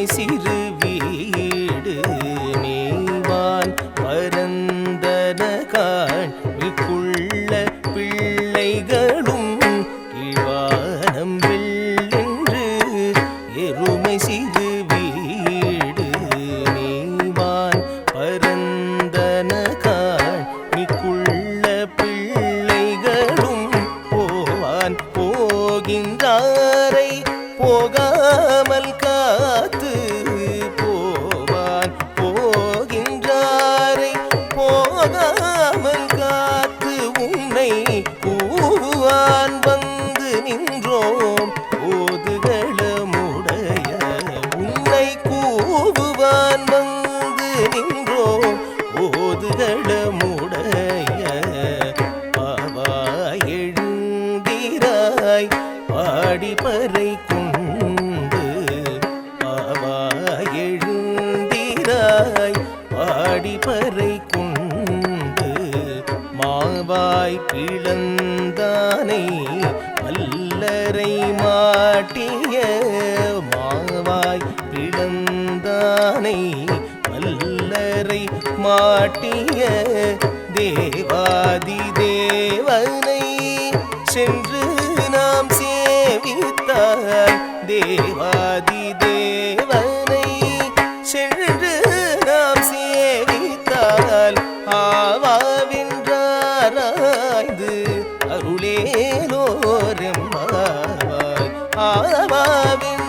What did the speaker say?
சிறு வீடு மேவான் பரந்தனகாள் மிக்குள்ள பிள்ளைகளும் இவானம் வெள்ளென்று எருமை சிறு வீடு மேவான் பரந்தனகாள் மிக்குள்ள பிள்ளைகளும் போவான் போகின்றாரை போகாமல் காத்து போவான் போகின்றாரை போகாமல் காத்து உன்னை கூவான் வந்து நின்றோம் ஓதுகளமுடைய உன்னை கூவுவான் வந்து நின்றோம் ஓதுகளமுடைய பாவாய் எழுந்திராய் பாடிப்பறை கொண்டு பாவாய் எழுந்திராய் பாடிப்பறை கொண்டு மாவாய் பிளந்தானை வல்லரை மாட்டிய மாவாய் பிளந்தானை வல்லரை மாட்டிய தேவாதி தேவனை சென்று நாம் சேவித்தார் தேவாதி தேவனை சென்று நாம் சேவித்தால் ஆவாவின்றாராய்ந்து அருளேலோரெம்பாவாய் ஆவாவின்